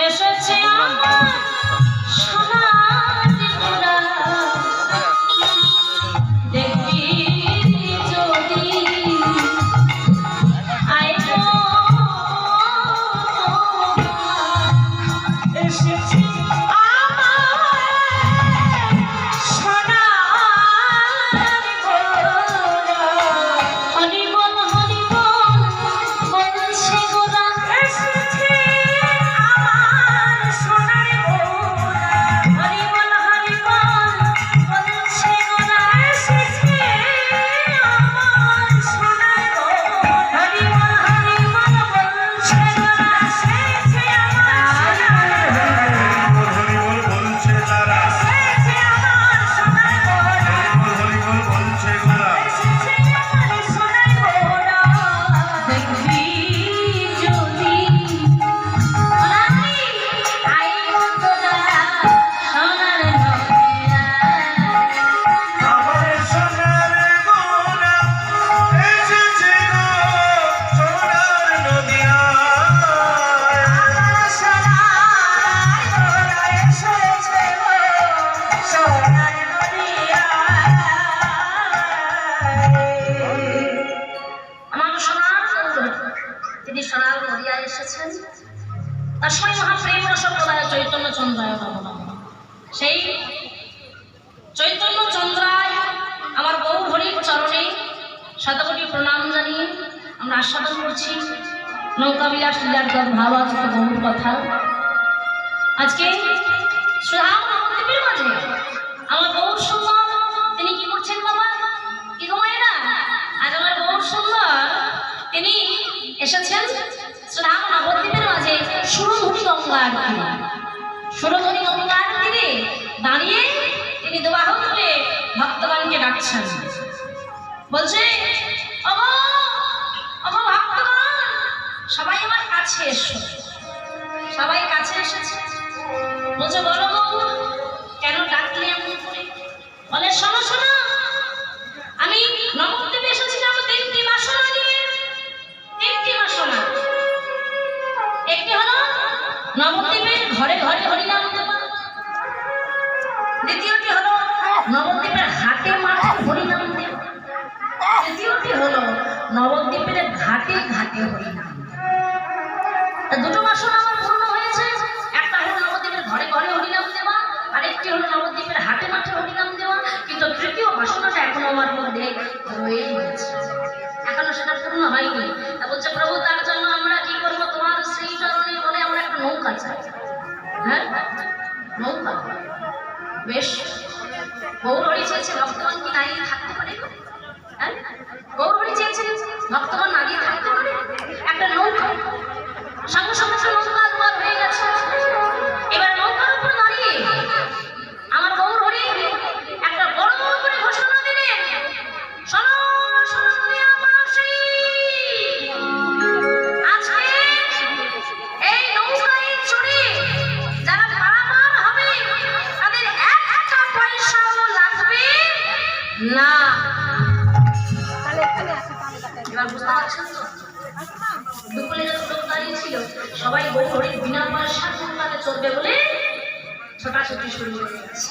এসেছে আমার সোনার গোরা দেখবি যদি আয় গো এসেছে আমার সোনার গোরা হরি বল বলছে গোরা এসেছে আমার সোনার গোরা হরি বল বলছে গোরা এসেছে আমার সোনার গোরা হরি বল বলছে গোরা এসেছে আমার সোনার বলছে তারা এসেছে আমার সোনার গোরা বলছে গোরা এসেছে আমার সোনার গোরা দেখবি যদি আই তোরা সোনার নদিয়া আমার সোনার গোরা এসেছে গো সোনার নদিয়া আমার সোনার গোরা এসেছে গো সোনার নদিয়া আমার সোনার গোরা তিনি সোনার নদিয়ায় এসেছেন তার সময় মহাপ্রেম রসপ্রদায় চৈতন্য চন্দ্রায় সেই চৈতন্য চন্দ্রায় আমার গৌর হরির চরণে শতকোটি প্রণাম জানিয়ে আমরা আস্বাদন করছি নৌকা বিলাস লীলার ভাবাত্মক গৌর কথা। আজকে সুধাম নবদ্বীপের মাঝে আমার গৌর সুন্দর তিনি কি করছেন বাবা কি ঘুমায়না আজ আমার গৌর সুন্দর তিনি এসেছেন সুধাম নবদ্বীপের মাঝে সুরধুনী গঙ্গার তীরে সুরধুনী গঙ্গার তীরে দাঁড়িয়ে তিনি দুবাহু তুলে ভক্তগণকে ডাকছেন বলছে ওগো ওগো ভক্তগণ সবাই আমার কাছে এসো সবাই কাছে এসেছে বলছে বলো গৌর কেন ডাকলে এমন করে বলে শোনো শোনো আমি নবদ্বীপে এসেছিলাম তিনটি বাসনা নিয়ে তিনটি বাসনা একটি হলো নবদ্বীপের ঘরে ঘরে হরিনাম দেওয়া দ্বিতীয়টি হলো নবদ্বীপের হাটে মাঠে হরিনাম দেওয়া তৃতীয়টি হলো নবদ্বীপের ঘাটে ঘাটে হরিনাম দেওয়া দুটো বাসনা আমার পূর্ণ হয়েছে একটা হলো নবদ্বীপের ঘরে ঘরে হরিনাম দেওয়া আরেকটি হলো নবদ্বীপের হাটে মাঠে হরিনাম দেওয়া কিন্তু তৃতীয় বাসনাটা এখনো আমার মধ্যে রয়ে গেছে এখনো সেটা পূর্ণ হয়নি তা বলছে প্রভু তার জন্য আমরা কি করবো তোমার শ্রী চরণে বলে আমরা একটা নৌকা চাই হ্যাঁ নৌকা বেশ গৌর হরি চেয়েছে ভক্তগণ কি দাঁড়িয়ে থাকতে পারে হ্যাঁ গৌর হরি চেয়েছে ভক্তগণ দাঁড়িয়ে থাকতে পারে একটা নৌকা সঙ্গে সঙ্গে নৌকা দুবার হয়ে গেছে এবার নৌকার উপর দাঁড়িয়ে আমার গৌর হরি একটা বড় করে ঘোষণা দিলেন শোনো শোনো দুনিয়াবাসী আজকে এই নৌকায় চড়ে যারা পারাপার হবে তাদের একটা পয়সাও লাগবে না এবার বুঝতে পারছেন তো দুপুরে যখন লোক দাঁড়িয়ে ছিল সবাই গৌর হরির বিনা পয়সা নৌকাতে চলবে বলে ছোটাছুটি শুরু হয়ে গেছে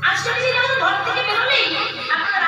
আজকে যেমন ঘর থেকে বেরোলেই আপনারা